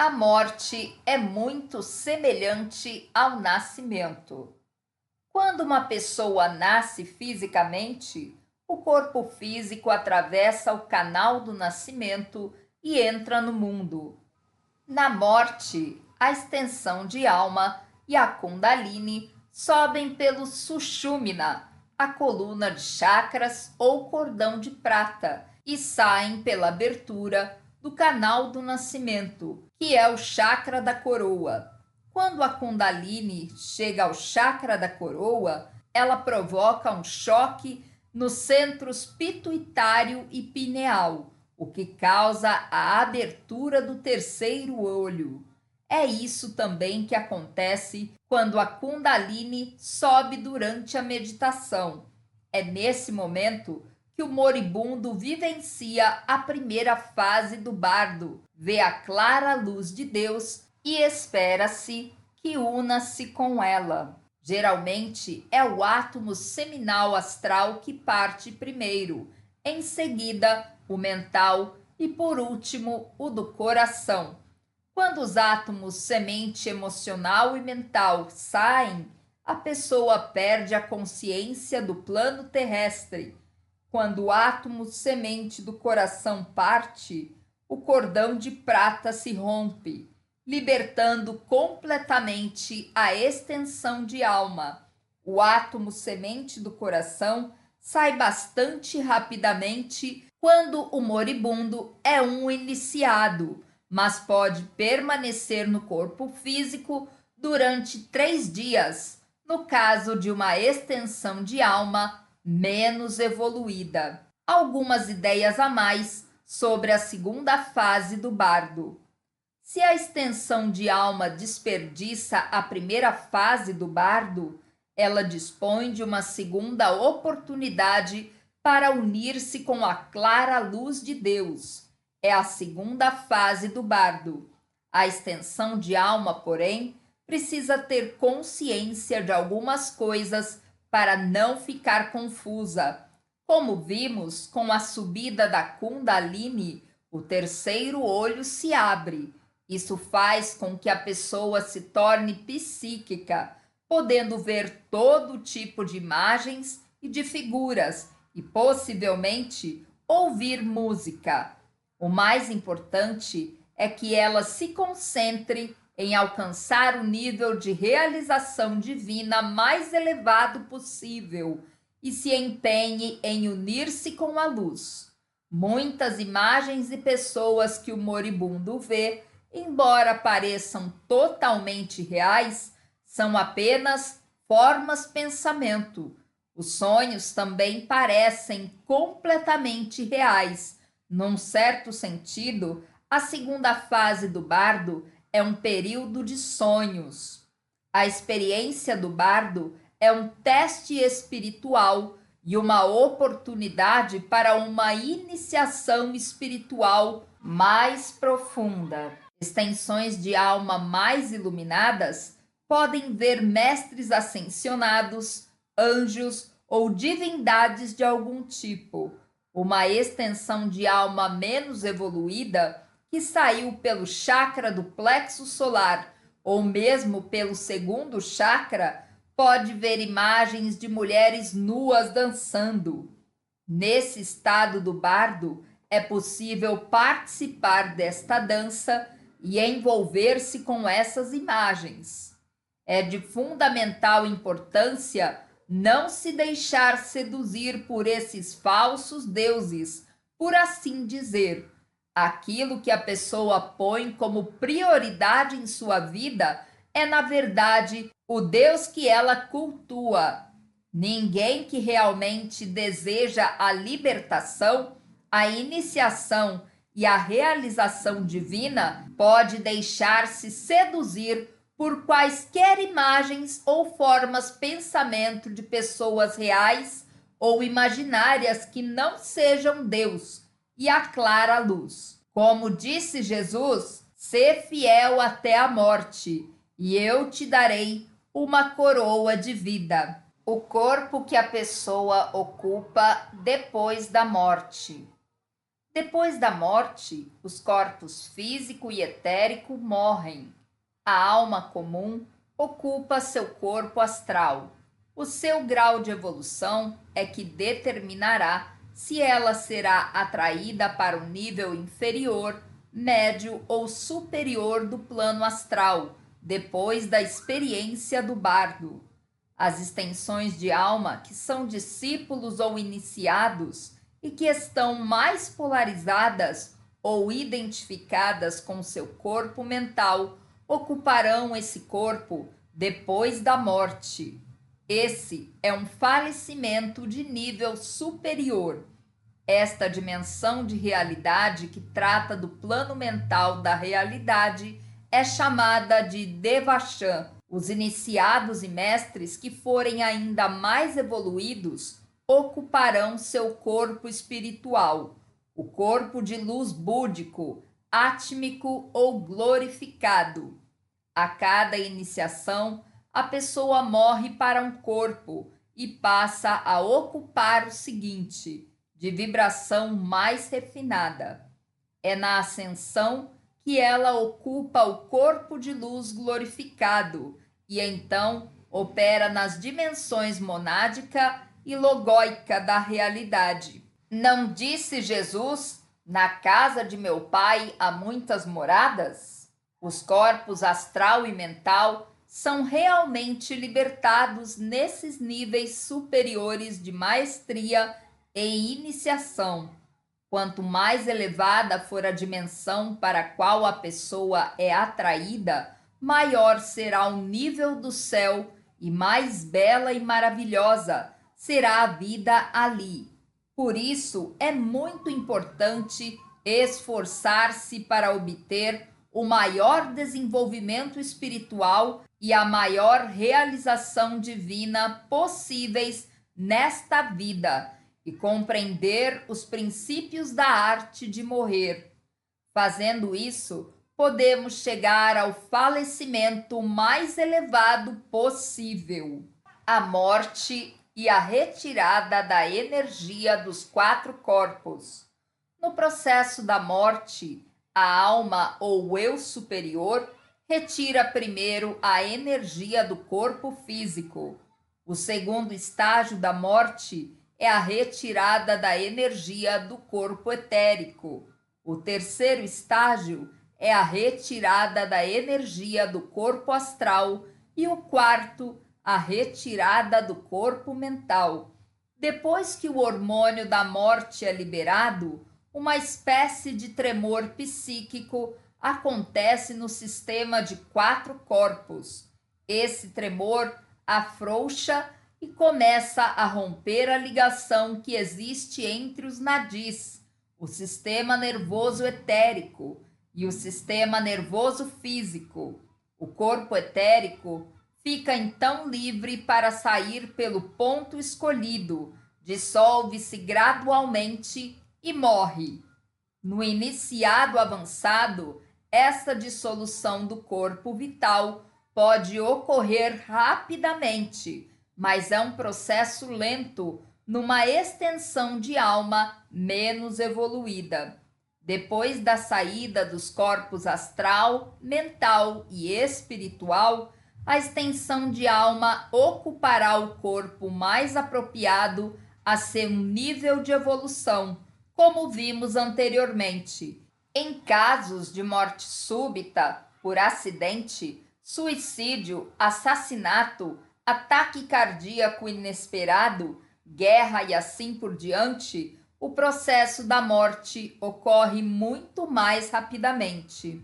A morte é muito semelhante ao nascimento. Quando uma pessoa nasce fisicamente, o corpo físico atravessa o canal do nascimento e entra no mundo. Na morte, a extensão de alma e a Kundalini sobem pelo Sushumna, a coluna de chakras ou cordão de prata, e saem pela abertura do canal do nascimento, que é o chakra da coroa. Quando a Kundalini chega ao chakra da coroa, ela provoca um choque nos centros pituitário e pineal, o que causa a abertura do terceiro olho. É isso também que acontece quando a Kundalini sobe durante a meditação. É nesse momento que o moribundo vivencia a primeira fase do bardo, vê a clara luz de Deus e espera-se que una-se com ela. Geralmente é o átomo seminal astral que parte primeiro, em seguida o mental e por último o do coração. Quando os átomos semente emocional e mental saem, a pessoa perde a consciência do plano terrestre. Quando o átomo semente do coração parte, o cordão de prata se rompe, libertando completamente a extensão de alma. O átomo semente do coração sai bastante rapidamente quando o moribundo é um iniciado, mas pode permanecer no corpo físico durante 3 dias, no caso de uma extensão de alma menos evoluída. Algumas ideias a mais sobre a segunda fase do bardo. Se a extensão de alma desperdiça a primeira fase do bardo, ela dispõe de uma segunda oportunidade para unir-se com a clara luz de Deus. É a segunda fase do bardo. A extensão de alma, porém, precisa ter consciência de algumas coisas para não ficar confusa. Como vimos, com a subida da Kundalini, o terceiro olho se abre. Isso faz com que a pessoa se torne psíquica, podendo ver todo tipo de imagens e de figuras e possivelmente ouvir música. O mais importante é que ela se concentre em alcançar o nível de realização divina mais elevado possível e se empenhe em unir-se com a luz. Muitas imagens e pessoas que o moribundo vê, embora pareçam totalmente reais, são apenas formas pensamento. Os sonhos também parecem completamente reais. Num certo sentido, a segunda fase do bardo é um período de sonhos. A experiência do bardo é um teste espiritual e uma oportunidade para uma iniciação espiritual mais profunda. Extensões de alma mais iluminadas podem ver mestres ascensionados, anjos ou divindades de algum tipo. Uma extensão de alma menos evoluída, que saiu pelo chakra do plexo solar ou mesmo pelo segundo chakra, pode ver imagens de mulheres nuas dançando. Nesse estado do bardo, é possível participar desta dança e envolver-se com essas imagens. É de fundamental importância não se deixar seduzir por esses falsos deuses, por assim dizer. Aquilo que a pessoa põe como prioridade em sua vida é, na verdade, o Deus que ela cultua. Ninguém que realmente deseja a libertação, a iniciação e a realização divina pode deixar-se seduzir por quaisquer imagens ou formas pensamento de pessoas reais ou imaginárias que não sejam Deus e a clara luz. Como disse Jesus, sê fiel até a morte, e eu te darei uma coroa de vida. O corpo que a pessoa ocupa depois da morte. Depois da morte, os corpos físico e etérico morrem. A alma comum ocupa seu corpo astral. O seu grau de evolução é que determinará se ela será atraída para um nível inferior, médio ou superior do plano astral, depois da experiência do bardo. As extensões de alma que são discípulos ou iniciados e que estão mais polarizadas ou identificadas com seu corpo mental ocuparão esse corpo depois da morte. Esse é um falecimento de nível superior. Esta dimensão de realidade que trata do plano mental da realidade é chamada de Devachan. Os iniciados e mestres que forem ainda mais evoluídos ocuparão seu corpo espiritual, o corpo de luz búdico, átmico ou glorificado. A cada iniciação, a pessoa morre para um corpo e passa a ocupar o seguinte, de vibração mais refinada. É na ascensão que ela ocupa o corpo de luz glorificado e então opera nas dimensões monádica e logóica da realidade. Não disse Jesus: na casa de meu pai há muitas moradas? Os corpos astral e mental são realmente libertados nesses níveis superiores de maestria e iniciação. Quanto mais elevada for a dimensão para a qual a pessoa é atraída, maior será o nível do céu e mais bela e maravilhosa será a vida ali. Por isso, é muito importante esforçar-se para obter o maior desenvolvimento espiritual e a maior realização divina possíveis nesta vida e compreender os princípios da arte de morrer. Fazendo isso, podemos chegar ao falecimento mais elevado possível. A morte e a retirada da energia dos quatro corpos. No processo da morte, a alma ou eu superior retira primeiro a energia do corpo físico. O segundo estágio da morte é a retirada da energia do corpo etérico. O terceiro estágio é a retirada da energia do corpo astral e o quarto, a retirada do corpo mental. Depois que o hormônio da morte é liberado, uma espécie de tremor psíquico acontece no sistema de quatro corpos. Esse tremor afrouxa e começa a romper a ligação que existe entre os nadis, o sistema nervoso etérico e o sistema nervoso físico. O corpo etérico fica então livre para sair pelo ponto escolhido, dissolve-se gradualmente e morre. No iniciado avançado, essa dissolução do corpo vital pode ocorrer rapidamente, mas é um processo lento numa extensão de alma menos evoluída. Depois da saída dos corpos astral, mental e espiritual, a extensão de alma ocupará o corpo mais apropriado a seu nível de evolução, como vimos anteriormente. Em casos de morte súbita, por acidente, suicídio, assassinato, ataque cardíaco inesperado, guerra e assim por diante, o processo da morte ocorre muito mais rapidamente.